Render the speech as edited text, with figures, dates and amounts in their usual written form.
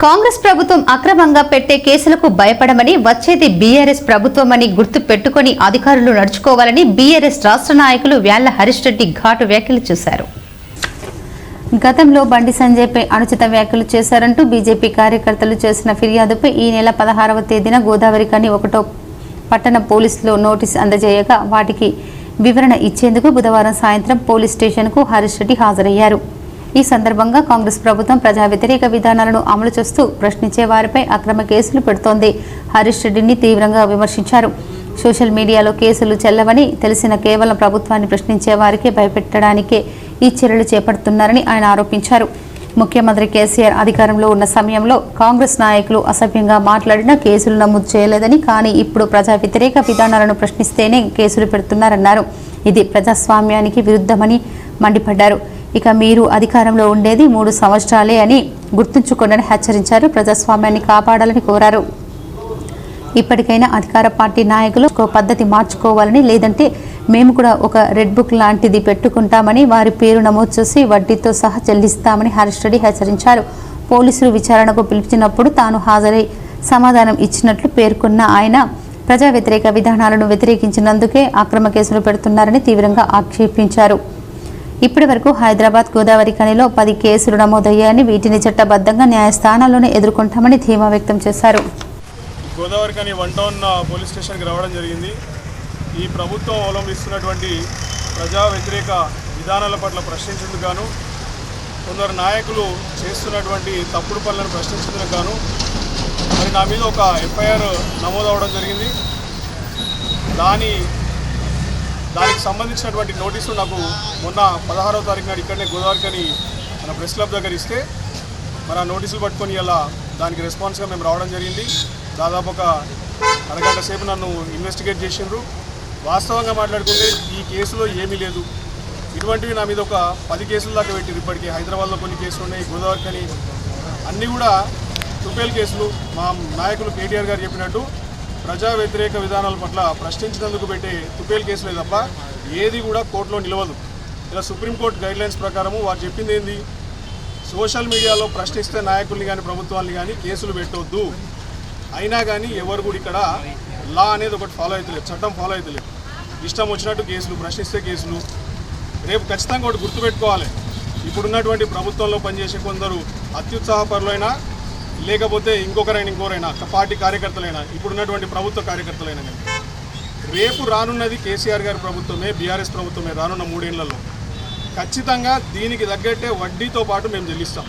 కాంగ్రెస్ ప్రభుత్వం అక్రమంగా పెట్టే కేసులకు భయపడమని వచ్చేది బీఆర్ఎస్ ప్రభుత్వమని గుర్తు పెట్టుకుని అధికారులు నడుచుకోవాలని బీఆర్ఎస్ రాష్ట్ర నాయకులు వ్యాళ్ల హరీష్ రెడ్డి ఘాటు వ్యాఖ్యలు చేశారు. గతంలో బండి సంజయ్పై అనుచిత వ్యాఖ్యలు చేశారంటూ బీజేపీ కార్యకర్తలు చేసిన ఫిర్యాదుపై ఈ నెల 16వ తేదీన గోదావరికని 1వ పట్టణ పోలీసులు నోటీసు అందజేయగా వాటికి వివరణ ఇచ్చేందుకు బుధవారం సాయంత్రం పోలీస్ స్టేషన్కు హరీష్ రెడ్డి హాజరయ్యారు. ఈ సందర్భంగా కాంగ్రెస్ ప్రభుత్వం ప్రజా వ్యతిరేక విధానాలను అమలు చేస్తూ ప్రశ్నించే వారిపై అక్రమ కేసులు పెడుతోంది. హరీష్ రెడ్డిని తీవ్రంగా విమర్శించారు. సోషల్ మీడియాలో కేసులు చెల్లవని తెలిసిన కేవలం ప్రభుత్వాన్ని ప్రశ్నించే వారికే భయపెట్టడానికే ఈ చర్యలు చేపడుతున్నారని ఆయన ఆరోపించారు. ముఖ్యమంత్రి కేసీఆర్ అధికారంలో ఉన్న సమయంలో కాంగ్రెస్ నాయకులు అసభ్యంగా మాట్లాడినా కేసులు నమోదు చేయలేదని, కానీ ఇప్పుడు ప్రజా వ్యతిరేక విధానాలను ప్రశ్నిస్తేనే కేసులు పెడుతున్నారన్నారు. ఇది ప్రజాస్వామ్యానికి విరుద్ధమని మండిపడ్డారు. ఇక మీరు అధికారంలో ఉండేది 3 సంవత్సరాలే అని గుర్తుంచుకోండి హెచ్చరించారు. ప్రజాస్వామ్యాన్ని కాపాడాలని కోరారు. ఇప్పటికైనా అధికార పార్టీ నాయకులు పద్ధతి మార్చుకోవాలని, లేదంటే మేము కూడా ఒక రెడ్ బుక్ లాంటిది పెట్టుకుంటామని, వారి పేరు నమోదు చేసి వడ్డీతో సహా చెల్లిస్తామని హరీష్ రెడ్డి హెచ్చరించారు. పోలీసులు విచారణకు పిలిచినప్పుడు తాను హాజరై సమాధానం ఇచ్చినట్లు పేర్కొన్న ఆయన ప్రజా వ్యతిరేక విధానాలను వ్యతిరేకించినందుకే అక్రమ కేసులు పెడుతున్నారని తీవ్రంగా ఆక్షేపించారు. ఇప్పటి వరకు హైదరాబాద్ గోదావరి ఖనిలో 10 కేసులు నమోదయ్యాయని, వీటిని చట్టబద్ధంగా న్యాయస్థానాల్లోనే ఎదుర్కొంటామని ధీమా వ్యక్తం చేశారు. గోదావరి ఖని 1 టౌన్ పోలీస్ స్టేషన్కి రావడం జరిగింది. ఈ ప్రభుత్వం అవలంబిస్తున్నటువంటి ప్రజా వ్యతిరేక విధానాల పట్ల ప్రశ్నించేందుకు గాను, కొందరు నాయకులు చేస్తున్నటువంటి తప్పుడు పనులను ప్రశ్నించేందుకు గాను మరి నా మీద ఒక ఎఫ్ఐఆర్ నమోదవడం జరిగింది. దానికి సంబంధించినటువంటి నోటీసులు నాకు మొన్న 16వ తారీఖు నాడు ఇక్కడనే గోదావరి ఖని మన ప్రెస్ క్లబ్ దగ్గర ఇస్తే మరి ఆ నోటీసులు పట్టుకొని ఇలా దానికి రెస్పాన్స్గా మేము రావడం జరిగింది. దాదాపు ఒక అరగంట సేపు నన్ను ఇన్వెస్టిగేట్ చేసిండ్రు. వాస్తవంగా మాట్లాడుకుంటే ఈ కేసులో ఏమీ లేదు. ఇటువంటివి నా మీద ఒక 10 కేసుల దాకా పెట్టిరు. ఇప్పటికీ హైదరాబాద్లో కొన్ని కేసులు ఉన్నాయి, గోదావరి ఖని అన్నీ కూడా తుపేల్ కేసులు. మా నాయకులు కేటీఆర్ గారు చెప్పినట్టు ప్రజా వ్యతిరేక విధానాల పట్ల ప్రశ్నించినందుకు పెట్టే తుపేల్ కేసులే తప్ప ఏది కూడా కోర్టులో నిలవదు. ఇలా సుప్రీంకోర్టు గైడ్లైన్స్ ప్రకారము వారు చెప్పింది ఏంది, సోషల్ మీడియాలో ప్రశ్నిస్తే నాయకుల్ని కానీ ప్రభుత్వాన్ని కానీ కేసులు పెట్టవద్దు. అయినా కానీ ఎవరు కూడా ఇక్కడ లా అనేది ఒకటి ఫాలో అవుతలేదు, చట్టం ఫాలో అవుతలేదు. ఇష్టం వచ్చినట్టు కేసులు, ప్రశ్నిస్తే కేసులు. రేపు ఖచ్చితంగా ఒకటి గుర్తుపెట్టుకోవాలి, ఇప్పుడున్నటువంటి ప్రభుత్వంలో పనిచేసే కొందరు అత్యుత్సాహపరులైనా, లేకపోతే ఇంకొకరైనా పార్టీ కార్యకర్తలైనా, ఇప్పుడున్నటువంటి ప్రభుత్వ కార్యకర్తలైనా కానీ రేపు రానున్నది కేసీఆర్ గారి ప్రభుత్వమే, బీఆర్ఎస్ ప్రభుత్వమే రానున్న 3 ఏళ్లలో. ఖచ్చితంగా దీనికి తగ్గట్టే వడ్డీతో పాటు మేము చెల్లిస్తాం.